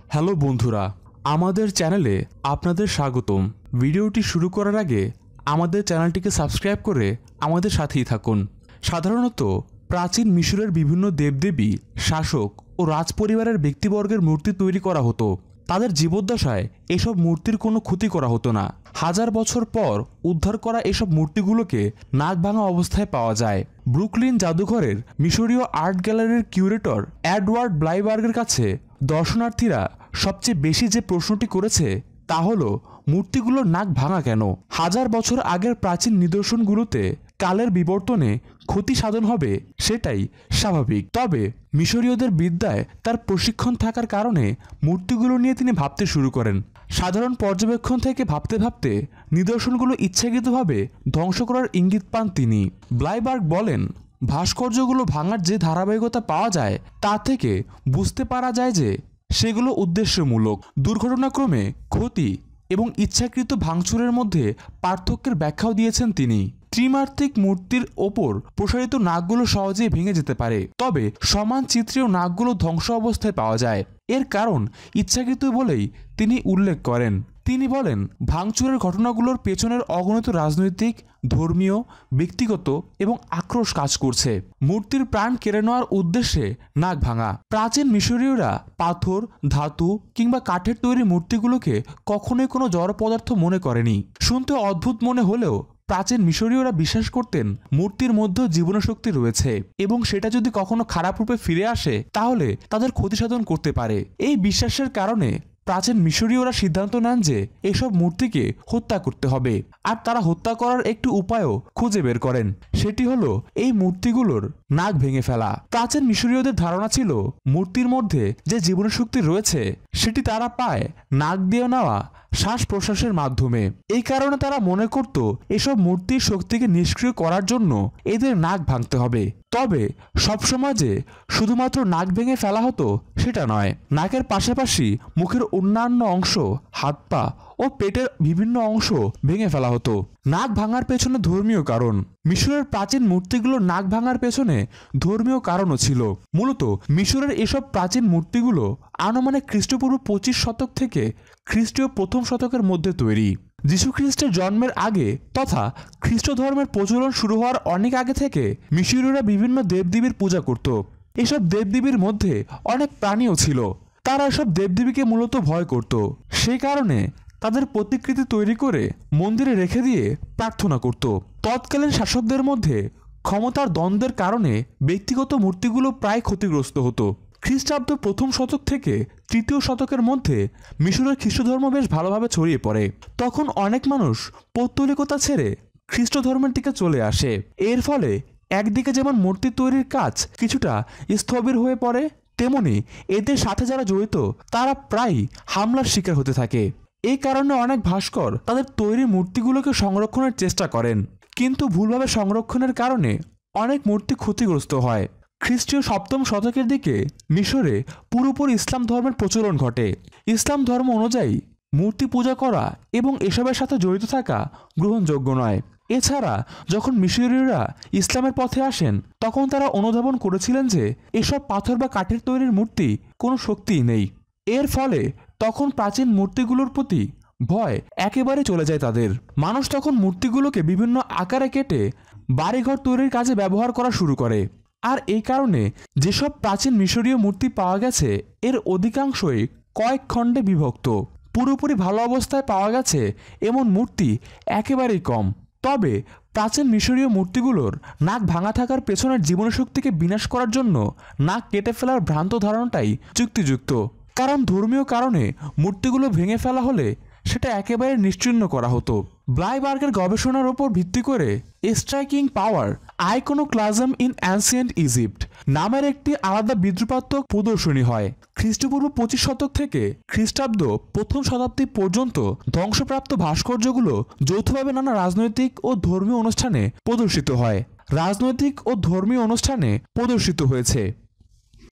Hello বন্ধুরা, আমাদের চ্যানেলে আপনাদের স্বাগতম। ভিডিওটি শুরু করার আগে আমাদের চ্যানেলটিকে সাবস্ক্রাইব করে আমাদের সাথেই থাকুন। সাধারণত প্রাচীন মিশরের বিভিন্ন দেবদেবী, শাসক ও রাজপরিবারের ব্যক্তিবর্গের মূর্তি তৈরি করা হতো। তাদের জীবদ্দশায় এসব মূর্তির কোনো ক্ষতি করা হতো না। হাজার বছর পর উদ্ধার করা এসব মূর্তিগুলোকে নাক ভাঙা অবস্থায় পাওয়া যায়। ব্রুকলিন জাদুঘরের মিশরীয় আর্ট গ্যালারির কিউরেটর এডওয়ার্ড ব্লাইবার্গের কাছে দর্শনার্থীরা সবচেয়ে বেশি যে প্রশ্নটি করেছে তা হলো, মূর্তিগুলোর নাক ভাঙা কেন? হাজার বছর আগের প্রাচীন নিদর্শনগুলোতে কালের বিবর্তনে ক্ষতি সাধন হবে, সেটাই স্বাভাবিক। তবে মিশরীয়দের বিদ্যায় তার প্রশিক্ষণ থাকার কারণে মূর্তিগুলো নিয়ে তিনি ভাবতে শুরু করেন। সাধারণ পর্যবেক্ষণ থেকে ভাবতে ভাবতে নিদর্শনগুলো ইচ্ছাকৃতভাবে ধ্বংস করার ইঙ্গিত পান তিনি। ব্লাইবার্গ বলেন, ভাস্কর্যগুলো ভাঙার যে ধারাবাহিকতা পাওয়া যায় তা থেকে বুঝতে পারা যায় যে সেগুলো উদ্দেশ্যমূলক। দুর্ঘটনাক্রমে ক্ষতি এবং ইচ্ছাকৃত ভাঙচুরের মধ্যে পার্থক্যের ব্যাখ্যাও দিয়েছেন তিনি। ত্রিমাত্রিক মূর্তির ওপর প্রসারিত নাকগুলো সহজেই ভেঙে যেতে পারে, তবে সমান চিত্রেও নাকগুলো ধ্বংস অবস্থায় পাওয়া যায়। এর কারণ ইচ্ছাকৃত বলেই তিনি উল্লেখ করেন। তিনি বলেন, ভাঙচুরের ঘটনাগুলোর পেছনের অগণিত রাজনৈতিক, ধর্মীয়, ব্যক্তিগত এবং আক্রোশ কাজ করছে। মূর্তির প্রাণ কেড়ে নেওয়ার উদ্দেশ্যে নাক ভাঙা। প্রাচীন মিশরীয়রা পাথর, ধাতু কিংবা কাঠের তৈরি মূর্তিগুলোকে কখনোই কোনো জড় পদার্থ মনে করেনি। শুনতে অদ্ভুত মনে হলেও প্রাচীন মিশরীয়রা বিশ্বাস করতেন মূর্তির মধ্যেও জীবনশক্তি রয়েছে এবং সেটা যদি কখনো খারাপ রূপে ফিরে আসে তাহলে তাদের ক্ষতিসাধন করতে পারে। এই বিশ্বাসের কারণে প্রাচীন মিশরীয়রা সিদ্ধান্ত নেন যে এসব মূর্তিকে হত্যা করতে হবে, আর তারা হত্যা করার একটি উপায়ও খুঁজে বের করেন। সেটি হলো এই মূর্তিগুলোর নাক ভেঙে ফেলা। প্রাচীন মিশরীয়দের ধারণা ছিল মূর্তির মধ্যে যে জীবনশক্তি রয়েছে সেটি তারা পায় নাক দিয়ে নেওয়া শ্বাস প্রশ্বাসের মাধ্যমে। এই কারণে তারা মনে করত এসব মূর্তির শক্তিকে নিষ্ক্রিয় করার জন্য এদের নাক ভাঙতে হবে। তবে সবসময় যে শুধুমাত্র নাক ভেঙে ফেলা হতো সেটা নয়। নাকের পাশাপাশি মুখের অন্যান্য অংশ, হাত পা ও পেটের বিভিন্ন অংশ ভেঙে ফেলা হতো। নাক ভাঙার পেছনে ধর্মীয় কারণ। মিশরের প্রাচীন মূর্তিগুলোর নাক ভাঙার পেছনে ধর্মীয় কারণও ছিল। মূলত মিশরের এসব প্রাচীন মূর্তিগুলো আনুমানিক খ্রিস্টপূর্ব 25 শতক থেকে খ্রিস্টীয় প্রথম শতকের মধ্যে তৈরি। যীশুখ্রিস্টের জন্মের আগে তথা খ্রিস্ট ধর্মের প্রচলন শুরু হওয়ার অনেক আগে থেকে মিশরীয়রা বিভিন্ন দেবদেবীর পূজা করত। এসব দেবদেবীর মধ্যে অনেক প্রাণীও ছিল। তারা এসব দেবদেবীকে মূলত ভয় করত। সেই কারণে তাদের প্রতিকৃতি তৈরি করে মন্দিরে রেখে দিয়ে প্রার্থনা করত। তৎকালীন শাসকদের মধ্যে ক্ষমতার দ্বন্দ্বের কারণে ব্যক্তিগত মূর্তিগুলো প্রায় ক্ষতিগ্রস্ত হতো। খ্রিস্টাব্দ প্রথম শতক থেকে তৃতীয় শতকের মধ্যে মিশরের খ্রিস্টধর্ম বেশ ভালোভাবে ছড়িয়ে পড়ে। তখন অনেক মানুষ পৌত্তলিকতা ছেড়ে খ্রিস্ট ধর্মের দিকে চলে আসে। এর ফলে একদিকে যেমন মূর্তি তৈরির কাজ কিছুটা স্থবির হয়ে পড়ে, তেমনি এদের সাথে যারা জড়িত তারা প্রায়ই হামলার শিকার হতে থাকে। এই কারণে অনেক ভাস্কর তাদের তৈরি মূর্তিগুলোকে সংরক্ষণের চেষ্টা করেন, কিন্তু ভুলভাবে সংরক্ষণের কারণে অনেক মূর্তি ক্ষতিগ্রস্ত হয়। খ্রিস্টীয় সপ্তম শতকের দিকে মিশরে পুরোপুরি ইসলাম ধর্মের প্রচলন ঘটে। ইসলাম ধর্ম অনুযায়ী মূর্তি পূজা করা এবং এসবের সাথে জড়িত থাকা গ্রহণযোগ্য নয়। এছাড়া যখন মিশরীয়রা ইসলামের পথে আসেন তখন তারা অনুধাবন করেছিলেন যে এসব পাথর বা কাঠের তৈরির মূর্তি কোনো শক্তিই নেই। এর ফলে তখন প্রাচীন মূর্তিগুলোর প্রতি ভয় একেবারে চলে যায় তাদের। মানুষ তখন মূর্তিগুলোকে বিভিন্ন আকারে কেটে বাড়িঘর তৈরির কাজে ব্যবহার করা শুরু করে। আর এই কারণে যেসব প্রাচীন মিশরীয় মূর্তি পাওয়া গেছে এর অধিকাংশই কয়েক খণ্ডে বিভক্ত। পুরোপুরি ভালো অবস্থায় পাওয়া গেছে এমন মূর্তি একেবারেই কম। তবে প্রাচীন মিশরীয় মূর্তিগুলোর নাক ভাঙা থাকার পেছনের জীবনশক্তিকে বিনাশ করার জন্য নাক কেটে ফেলার ভ্রান্ত ধারণাটাই যুক্তিযুক্ত। কারণ ধর্মীয় কারণে মূর্তিগুলো ভেঙে ফেলা হলে সেটা একেবারে নিশ্চিহ্ন করা হতো। ব্লাইবার্গের গবেষণার ওপর ভিত্তি করে striking power iconoclasm in ancient Egypt নামের একটি আলাদা বিদ্রুপাত্মক প্রদর্শনী হয়। খ্রিস্টপূর্ব 25 শতক থেকে খ্রিস্টাব্দ প্রথম শতাব্দী পর্যন্ত ধ্বংসপ্রাপ্ত ভাস্কর্যগুলো যৌথভাবে নানা রাজনৈতিক ও ধর্মীয় অনুষ্ঠানে প্রদর্শিত হয়। রাজনৈতিক ও ধর্মীয় অনুষ্ঠানে প্রদর্শিত হয়েছে।